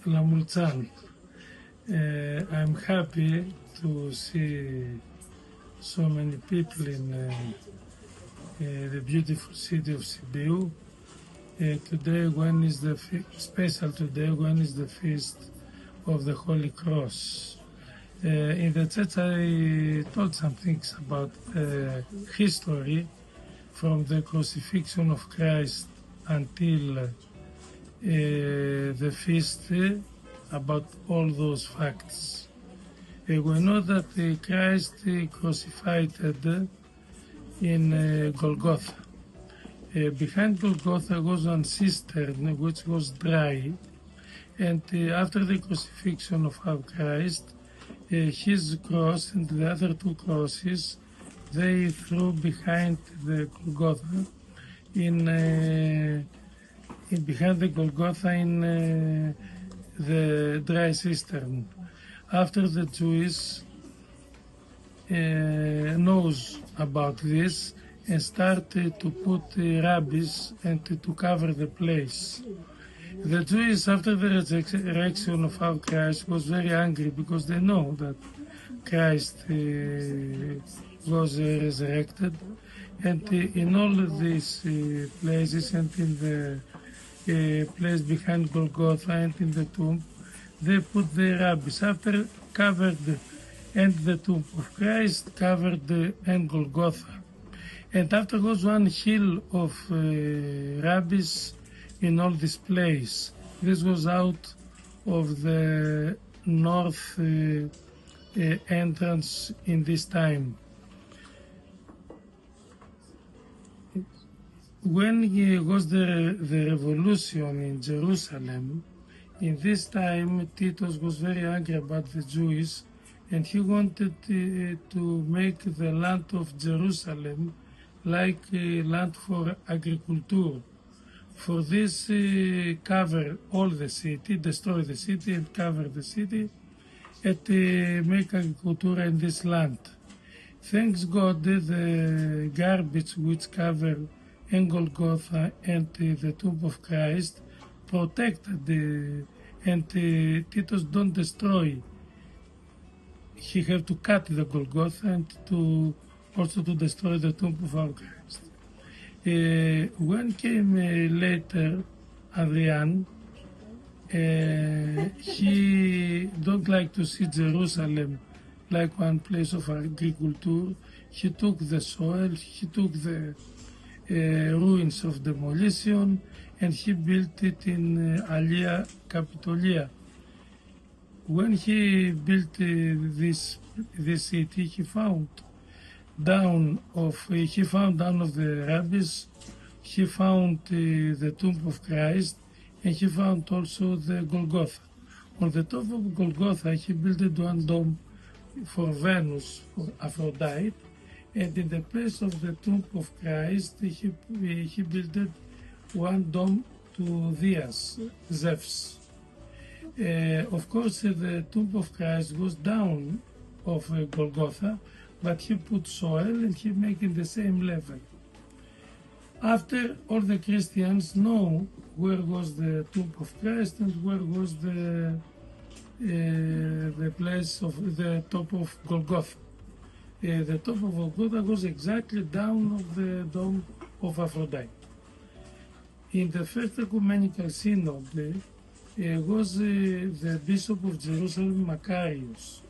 La mulți ani. I'm happy to see so many people in the beautiful city of Sibiu. Today, when is the special today, when is the feast of the Holy Cross. In the church, I told some things about history from the crucifixion of Christ until the feast, about all those facts. We know that Christ crucified in Golgotha. Behind Golgotha was one cistern which was dry, and after the crucifixion of our Christ, his cross and the other two crosses, they threw behind the Golgotha, behind the Golgotha in the dry cistern. After the Jews knows about this and started to put rabbis and to cover the place. The Jews, after the resurrection of our Christ, was very angry because they know that Christ was resurrected, and in all of these places and in the place behind Golgotha and in the tomb, they put the rabbis. After covered and the tomb of Christ, covered and Golgotha. And after was one hill of rabbis in all this place. This was out of the north entrance in this time. When was the revolution in Jerusalem, in this time Titus was very angry about the Jews, and he wanted to make the land of Jerusalem like a land for agriculture. For this, cover all the city, destroy the city and cover the city, and make agriculture in this land. Thanks God, the garbage which cover in Golgotha and the tomb of Christ protected, and Titus don't destroy. He have to cut the Golgotha and also to destroy the tomb of our Christ. When came later Adrian, he don't like to see Jerusalem like one place of agriculture. He took the soil, he took the ruins of demolition, and he built it in Alia Capitolia. When he built this city, he found down of the rabbis, he found the tomb of Christ, and he found also the Golgotha. On the top of Golgotha, he built one dome for Venus, for Aphrodite, and in the place of the tomb of Christ, he built one dome to Dias, Zeus. Of course, the tomb of Christ was down of Golgotha, but he put soil and he make it the same level. After all the Christians know where was the tomb of Christ and where was the place of the top of Golgotha. The top of Golgotha was exactly down of the dome of Aphrodite. In the First Ecumenical Synod was the Bishop of Jerusalem, Achillos.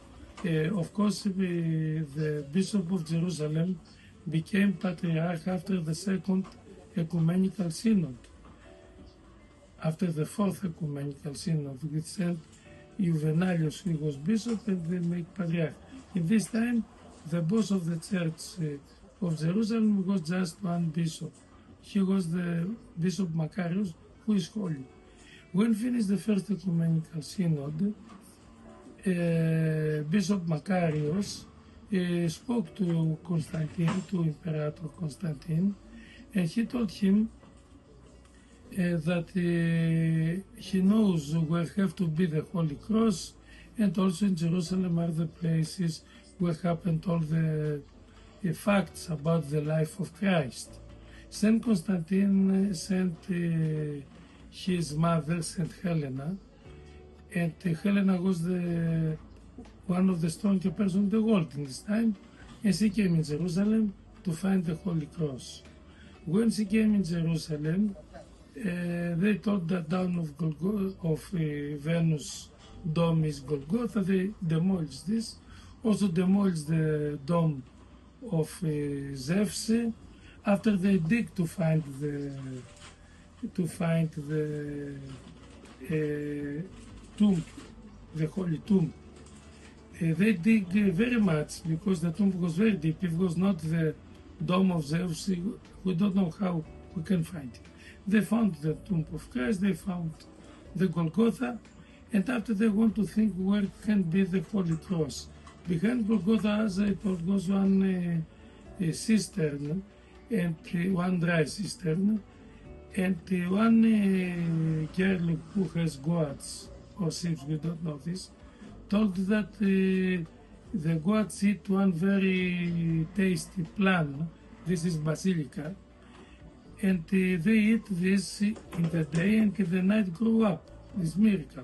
Of course, the Bishop of Jerusalem became Patriarch after the Second Ecumenical Synod. After the Fourth Ecumenical Synod, we sent Juvenalius, who was Bishop, and they make Patriarch. In this time, the boss of the Church of Jerusalem was just one bishop. He was the Bishop Macarius, who is holy. When finished the First Ecumenical Synod, Bishop Macarius spoke to Constantine, to Imperator Constantine, and he told him that he knows where have to be the Holy Cross, and also in Jerusalem are the places where happened all the facts about the life of Christ. Saint Constantine sent his mother, Saint Helena, and Helena was one of the strongest persons in the world in this time, and she came in Jerusalem to find the Holy Cross. When she came in Jerusalem, they thought that down of Venus dome is Golgotha. They demolished this. Also demolished the dome of Zeus. After they dig to find the tomb, the holy tomb, they dig very much because the tomb was very deep. If it was not the dome of Zeus, we don't know how we can find it. They found the tomb of Christ, they found the Golgotha, and after they want to think where can be the Holy Cross. Behind Golgotha, as I told, was one cistern, and one dry cistern, and one girl who has goats or sheep, we don't know this, told that the goats eat one very tasty plant. This is basilica, and they eat this in the day, and in the night grow up. This miracle,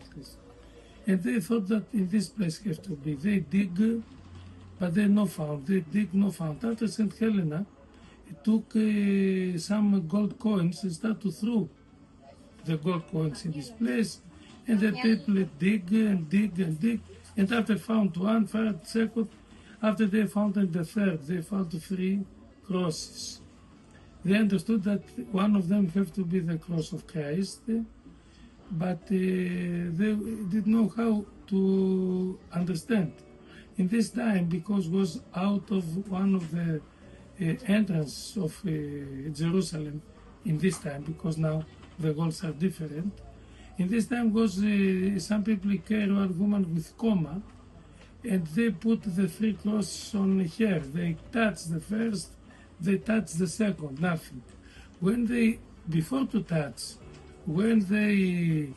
and they thought that in this place has to be. They dig, but they no found. They dig, no found. After St. Helena, it took some gold coins and started to throw the gold coins in this place, and the people dig and dig and dig, and after found one, third, second, after they found in the third, they found 3 crosses. They understood that one of them have to be the cross of Christ, but they didn't know how to understand. In this time, because it was out of one of the entrance of Jerusalem in this time, because now the walls are different. In this time was some people carry a woman with coma, and they put the 3 crosses on her. They touch the first, they touch the second, nothing. When they, before to touch, when they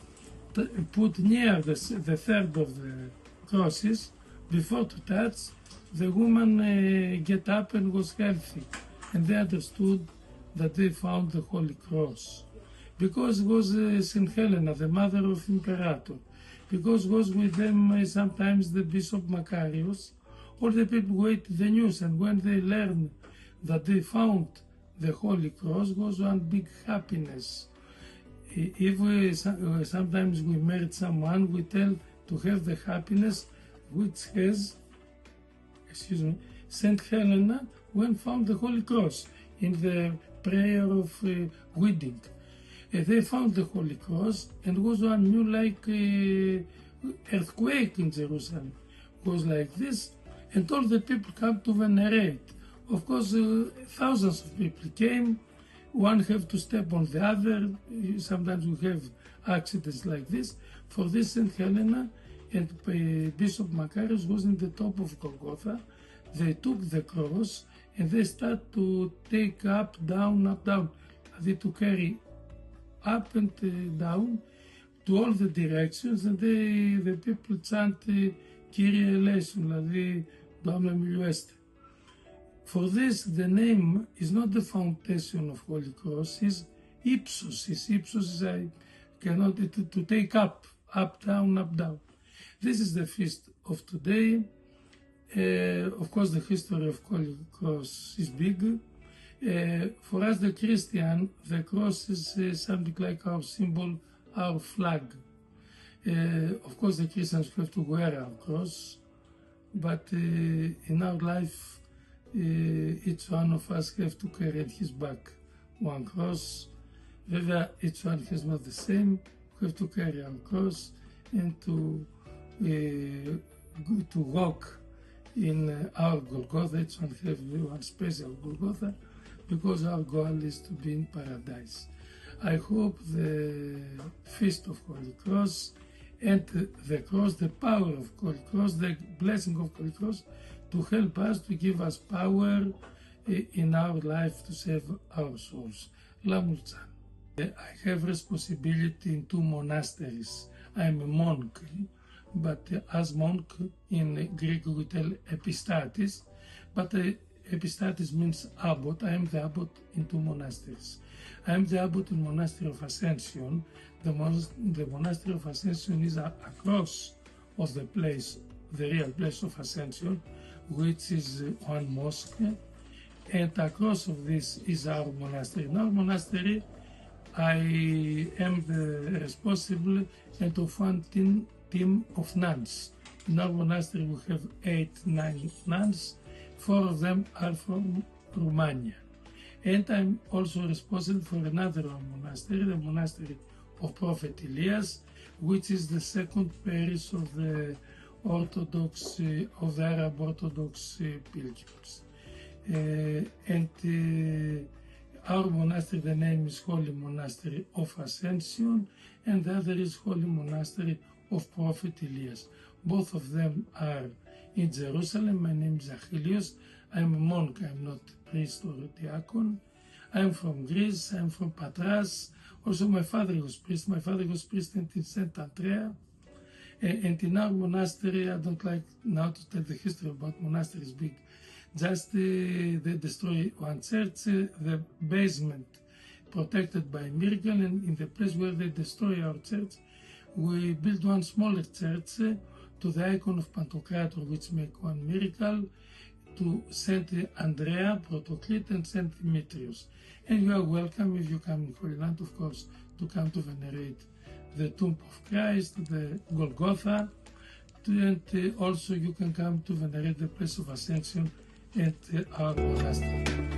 put near the third of the crosses, before to touch, the woman get up and was healthy, and they understood that they found the Holy Cross. Because it was St. Helena, the mother of Imperator, because it was with them sometimes the Bishop Achillos, all the people wait the news, and when they learn that they found the Holy Cross, was one big happiness. If we, sometimes we meet someone, we tell to have the happiness which has, St. Helena when found the Holy Cross in the prayer of wedding. They found the Holy Cross, and was one new like earthquake in Jerusalem. It was like this, and all the people come to venerate. Of course, thousands of people came. One have to step on the other. Sometimes we have accidents like this. For this, St. Helena and Bishop Macarius was in the top of Golgotha. They took the cross and they start to take up, down, they to carry up and down to all the directions, and the people chant Kyrie eleison, δηλαδή Domnului miluiește. For this, the name is not the foundation of Holy Cross, is ipsos. Ipsos is I cannot to take up, down, up, down. This is the feast of today. Of course, the history of Holy Cross is big. For us, the Christian, the cross is something like our symbol, our flag. Of course, the Christians have to wear our cross, but in our life, each one of us have to carry at his back one cross. Whether each one has not the same, we have to carry our cross and to walk in our Golgotha. Each one have one special Golgotha, because our goal is to be in paradise. I hope the feast of Holy Cross and the cross, the power of Holy Cross, the blessing of Holy Cross, to help us, to give us power in our life to save our souls. Lamulțan. I have responsibility in 2 monasteries. I am a monk, but as monk in Greek we tell epistatis, but Epistatis means abbot. I am the abbot in 2 monasteries. I am the abbot in Monastery of Ascension. The Monastery of Ascension is across of the place, the real place of Ascension, which is one mosque, and across of this is our monastery. In our monastery, I am the responsible and of one team of nuns. In our monastery we have 8-9 nuns, 4 of them are from Romania. And I'm also responsible for another monastery, the Monastery of Prophet Elias, which is the second parish of the Orthodox, of the Arab Orthodox pilgrims. Our monastery, the name is Holy Monastery of Ascension, and the other is Holy Monastery of Prophet Elias. Both of them are in Jerusalem. My name is Achillos. I'm a monk, I'm not a priest or a diacon. I'm from Greece, I'm from Patras. Also my father was priest. My father was priest in St. Andrea. And in our monastery, I don't like now to tell the history about monasteries big. Just they destroy one church, the basement protected by a miracle, and in the place where they destroy our church, we build one smaller church to the icon of Pantocrator, which make one miracle, to Saint Andrea, Protoclete, and Saint Demetrius. And you are welcome, if you come in Holy Land, of course, to come to venerate the tomb of Christ, the Golgotha, and also you can come to venerate the place of Ascension at our monastery.